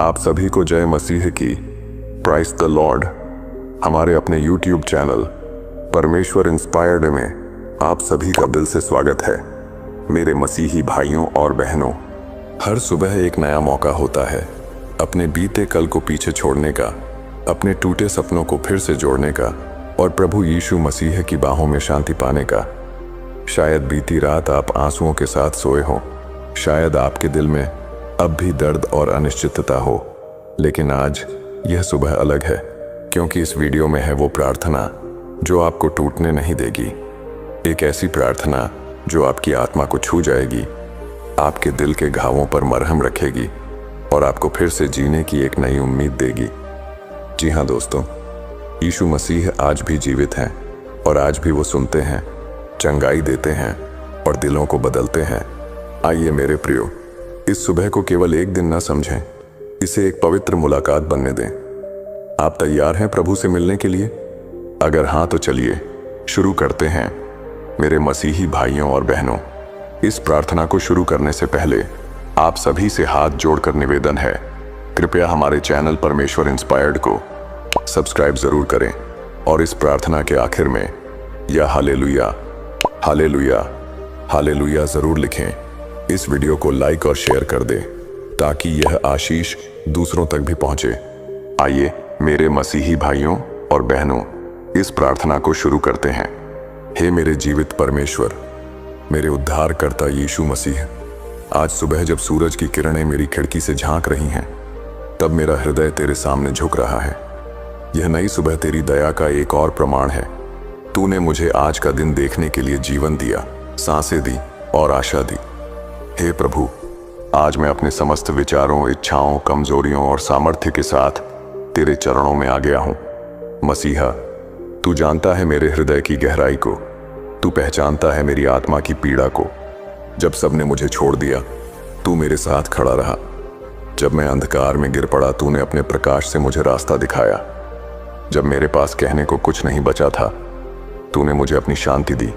आप सभी को जय मसीह की, प्राइज द लॉर्ड। हमारे अपने YouTube चैनल परमेश्वर इंस्पायर्ड में आप सभी का दिल से स्वागत है। मेरे मसीही भाइयों और बहनों, हर सुबह एक नया मौका होता है अपने बीते कल को पीछे छोड़ने का, अपने टूटे सपनों को फिर से जोड़ने का और प्रभु यीशु मसीह की बाहों में शांति पाने का। शायद बीती रात आप आंसुओं के साथ सोए हो, शायद आपके दिल में अब भी दर्द और अनिश्चितता हो, लेकिन आज यह सुबह अलग है, क्योंकि इस वीडियो में है वो प्रार्थना जो आपको टूटने नहीं देगी। एक ऐसी प्रार्थना जो आपकी आत्मा को छू जाएगी, आपके दिल के घावों पर मरहम रखेगी और आपको फिर से जीने की एक नई उम्मीद देगी। जी हाँ दोस्तों, यीशु मसीह आज भी जीवित हैं और आज भी वो सुनते हैं, चंगाई देते हैं और दिलों को बदलते हैं। आइए मेरे प्रियो, इस सुबह को केवल एक दिन न समझें, इसे एक पवित्र मुलाकात बनने दें। आप तैयार हैं प्रभु से मिलने के लिए? अगर हाँ तो चलिए शुरू करते हैं। मेरे मसीही भाइयों और बहनों, इस प्रार्थना को शुरू करने से पहले आप सभी से हाथ जोड़कर निवेदन है, कृपया हमारे चैनल परमेश्वर इंस्पायर्ड को सब्सक्राइब जरूर करें और इस प्रार्थना के आखिर में या हालेलुया हालेलुया हालेलुया जरूर लिखें। इस वीडियो को लाइक और शेयर कर दें ताकि यह आशीष दूसरों तक भी पहुंचे। आइए मेरे मसीही भाइयों और बहनों, इस प्रार्थना को शुरू करते हैं। हे मेरे जीवित परमेश्वर, मेरे उद्धारकर्ता यीशु मसीह, आज सुबह जब सूरज की किरणें मेरी खिड़की से झांक रही हैं, तब मेरा हृदय तेरे सामने झुक रहा है। यह नई सुबह तेरी दया का एक और प्रमाण है। तूने मुझे आज का दिन देखने के लिए जीवन दिया, सांसें दी और आशा दी। हे प्रभु, आज मैं अपने समस्त विचारों, इच्छाओं, कमजोरियों और सामर्थ्य के साथ तेरे चरणों में आ गया हूँ। मसीहा, तू जानता है मेरे हृदय की गहराई को, तू पहचानता है मेरी आत्मा की पीड़ा को। जब सबने मुझे छोड़ दिया, तू मेरे साथ खड़ा रहा। जब मैं अंधकार में गिर पड़ा, तूने अपने प्रकाश से मुझे रास्ता दिखाया। जब मेरे पास कहने को कुछ नहीं बचा था, तूने मुझे अपनी शांति दी।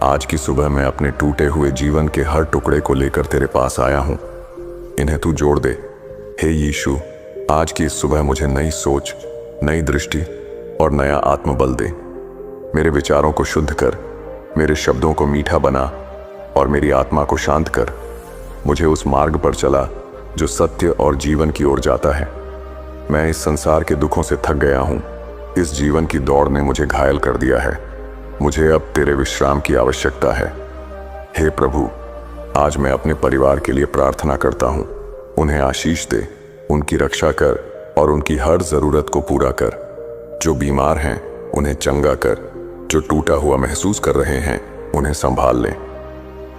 आज की सुबह मैं अपने टूटे हुए जीवन के हर टुकड़े को लेकर तेरे पास आया हूं। इन्हें तू जोड़ दे। हे यीशु, आज की इस सुबह मुझे नई सोच, नई दृष्टि और नया आत्मबल दे। मेरे विचारों को शुद्ध कर, मेरे शब्दों को मीठा बना और मेरी आत्मा को शांत कर। मुझे उस मार्ग पर चला जो सत्य और जीवन की ओर जाता है। मैं इस संसार के दुखों से थक गया हूं। इस जीवन की दौड़ ने मुझे घायल कर दिया है। मुझे अब तेरे विश्राम की आवश्यकता है। हे प्रभु, आज मैं अपने परिवार के लिए प्रार्थना करता हूँ। उन्हें आशीष दे, उनकी रक्षा कर और उनकी हर जरूरत को पूरा कर। जो बीमार हैं उन्हें चंगा कर, जो टूटा हुआ महसूस कर रहे हैं उन्हें संभाल ले।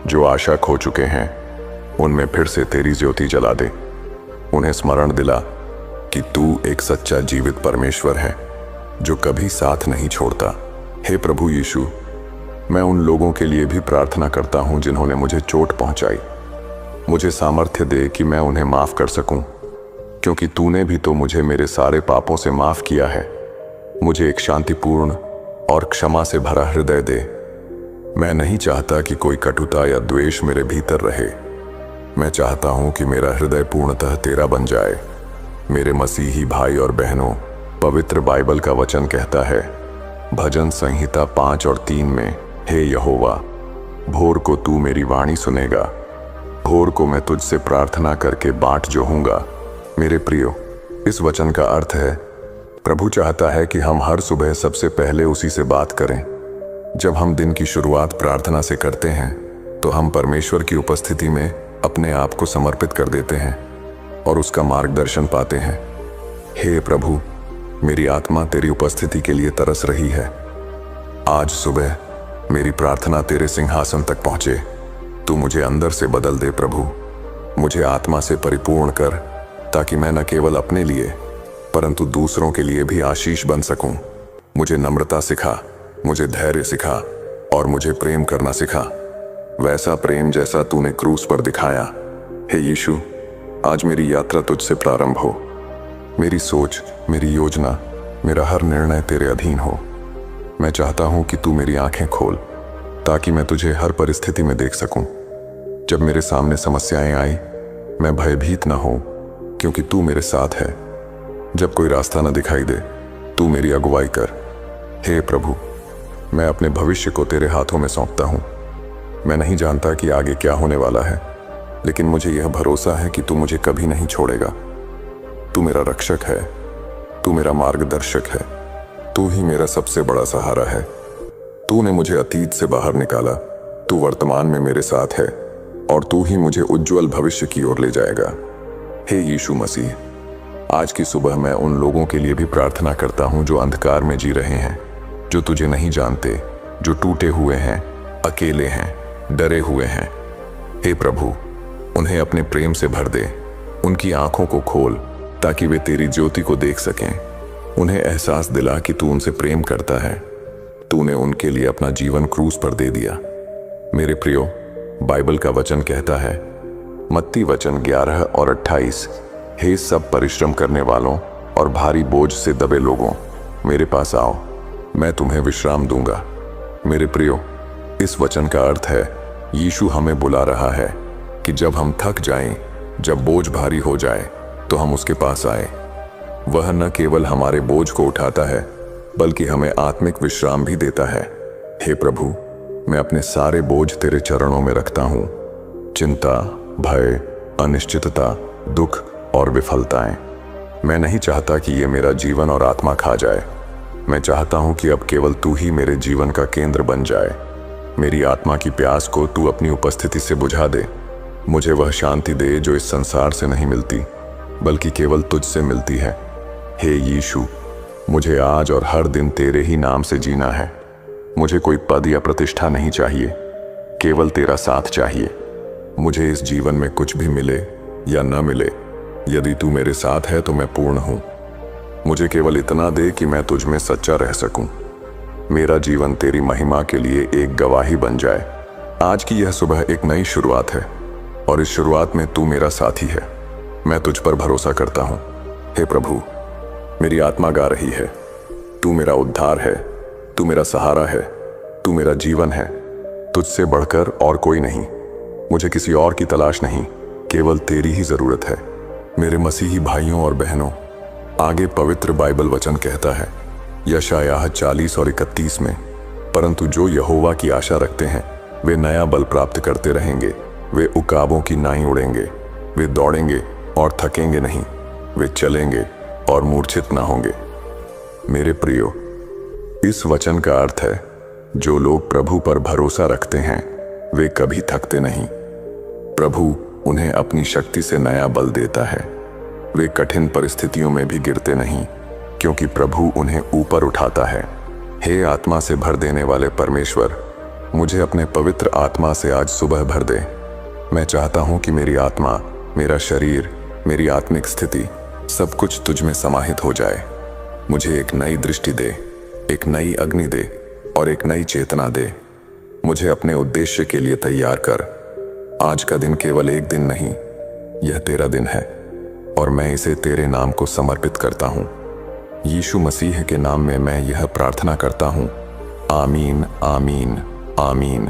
जो आशा खो चुके हैं उनमें फिर से तेरी ज्योति जला दे। उन्हें स्मरण दिला कि तू एक सच्चा जीवित परमेश्वर है जो कभी साथ नहीं छोड़ता। हे प्रभु यीशु, मैं उन लोगों के लिए भी प्रार्थना करता हूं जिन्होंने मुझे चोट पहुंचाई। मुझे सामर्थ्य दे कि मैं उन्हें माफ कर सकूं, क्योंकि तूने भी तो मुझे मेरे सारे पापों से माफ किया है। मुझे एक शांतिपूर्ण और क्षमा से भरा हृदय दे। मैं नहीं चाहता कि कोई कटुता या द्वेष मेरे भीतर रहे। मैं चाहता हूं कि मेरा हृदय पूर्णतः तेरा बन जाए। मेरे मसीही भाई और बहनों, पवित्र बाइबल का वचन कहता है, भजन संहिता 5 और 3 में, हे यहोवा, भोर को तू मेरी वाणी सुनेगा, भोर को मैं तुझसे प्रार्थना करके बाट जोहूंगा। मेरे प्रियो, इस वचन का अर्थ है, प्रभु चाहता है कि हम हर सुबह सबसे पहले उसी से बात करें। जब हम दिन की शुरुआत प्रार्थना से करते हैं तो हम परमेश्वर की उपस्थिति में अपने आप को समर्पित कर देते हैं और उसका मार्गदर्शन पाते हैं। हे प्रभु, मेरी आत्मा तेरी उपस्थिति के लिए तरस रही है। आज सुबह मेरी प्रार्थना तेरे सिंहासन तक पहुंचे। तू मुझे अंदर से बदल दे प्रभु। मुझे आत्मा से परिपूर्ण कर, ताकि मैं न केवल अपने लिए परंतु दूसरों के लिए भी आशीष बन सकूं। मुझे नम्रता सिखा, मुझे धैर्य सिखा और मुझे प्रेम करना सिखा, वैसा प्रेम जैसा तूने क्रूस पर दिखाया। हे यीशु, आज मेरी यात्रा तुझसे प्रारंभ हो। मेरी सोच, मेरी योजना, मेरा हर निर्णय तेरे अधीन हो। मैं चाहता हूं कि तू मेरी आंखें खोल, ताकि मैं तुझे हर परिस्थिति में देख सकूं। जब मेरे सामने समस्याएं आई, मैं भयभीत न हो, क्योंकि तू मेरे साथ है। जब कोई रास्ता न दिखाई दे, तू मेरी अगुवाई कर। हे प्रभु, मैं अपने भविष्य को तेरे हाथों में सौंपता हूँ। मैं नहीं जानता कि आगे क्या होने वाला है, लेकिन मुझे यह भरोसा है कि तू मुझे कभी नहीं छोड़ेगा। तू मेरा रक्षक है, तू मेरा मार्गदर्शक है, तू ही मेरा सबसे बड़ा सहारा है। तूने मुझे अतीत से बाहर निकाला, तू वर्तमान में मेरे साथ है, और तू ही मुझे उज्जवल भविष्य की ओर ले जाएगा। हे यीशु मसीह, आज की सुबह मैं उन लोगों के लिए भी प्रार्थना करता हूँ जो अंधकार में जी रहे हैं, जो तुझे नहीं जानते, जो टूटे हुए हैं, अकेले हैं, डरे हुए हैं। हे प्रभु, उन्हें अपने प्रेम से भर दे, उनकी आंखों को खोल ताकि वे तेरी ज्योति को देख सकें। उन्हें एहसास दिला कि तू उनसे प्रेम करता है। तूने उनके लिए अपना जीवन क्रूस पर दे दिया। मेरे प्रियो, बाइबल का वचन कहता है, मत्ती वचन 11 और 28, हे सब परिश्रम करने वालों और भारी बोझ से दबे लोगों, मेरे पास आओ, मैं तुम्हें विश्राम दूंगा। मेरे प्रियो, इस वचन का अर्थ है, यीशु हमें बुला रहा है कि जब हम थक जाएं, जब बोझ भारी हो जाए, तो हम उसके पास आए। वह न केवल हमारे बोझ को उठाता है, बल्कि हमें आत्मिक विश्राम भी देता है। हे प्रभु, मैं अपने सारे बोझ तेरे चरणों में रखता हूँ। चिंता, भय, अनिश्चितता, दुख और विफलताएं, मैं नहीं चाहता कि ये मेरा जीवन और आत्मा खा जाए। मैं चाहता हूँ कि अब केवल तू ही मेरे जीवन का केंद्र बन जाए। मेरी आत्मा की प्यास को तू अपनी उपस्थिति से बुझा दे। मुझे वह शांति दे जो इस संसार से नहीं मिलती, बल्कि केवल तुझसे मिलती है। हे यीशु, मुझे आज और हर दिन तेरे ही नाम से जीना है। मुझे कोई पद या प्रतिष्ठा नहीं चाहिए, केवल तेरा साथ चाहिए। मुझे इस जीवन में कुछ भी मिले या न मिले, यदि तू मेरे साथ है तो मैं पूर्ण हूँ। मुझे केवल इतना दे कि मैं तुझ में सच्चा रह सकूं। मेरा जीवन तेरी महिमा के लिए एक गवाही बन जाए। आज की यह सुबह एक नई शुरुआत है, और इस शुरुआत में तू मेरा साथी है। मैं तुझ पर भरोसा करता हूँ। हे प्रभु, मेरी आत्मा गा रही है, तू मेरा उद्धार है, तू मेरा सहारा है, तू मेरा जीवन है। तुझसे बढ़कर और कोई नहीं। मुझे किसी और की तलाश नहीं, केवल तेरी ही जरूरत है। मेरे मसीही भाइयों और बहनों, आगे पवित्र बाइबल वचन कहता है, यशायाह 40 और 31 में, परंतु जो यहोवा की आशा रखते हैं वे नया बल प्राप्त करते रहेंगे। वे उकाबों की नाई उड़ेंगे, वे दौड़ेंगे और थकेंगे नहीं, वे चलेंगे और मूर्छित ना होंगे। मेरे प्रियो, इस वचन का अर्थ है, जो लोग प्रभु पर भरोसा रखते हैं वे कभी थकते नहीं। प्रभु उन्हें अपनी शक्ति से नया बल देता है। वे कठिन परिस्थितियों में भी गिरते नहीं, क्योंकि प्रभु उन्हें ऊपर उठाता है। हे आत्मा से भर देने वाले परमेश्वर, मुझे अपने पवित्र आत्मा से आज सुबह भर दे। मैं चाहता हूं कि मेरी आत्मा, मेरा शरीर, मेरी आत्मिक स्थिति सब कुछ तुझ में समाहित हो जाए। मुझे एक नई दृष्टि दे, एक नई अग्नि दे और एक नई चेतना दे। मुझे अपने उद्देश्य के लिए तैयार कर। आज का दिन केवल एक दिन नहीं, यह तेरा दिन है, और मैं इसे तेरे नाम को समर्पित करता हूँ। यीशु मसीह के नाम में मैं यह प्रार्थना करता हूँ। आमीन, आमीन, आमीन।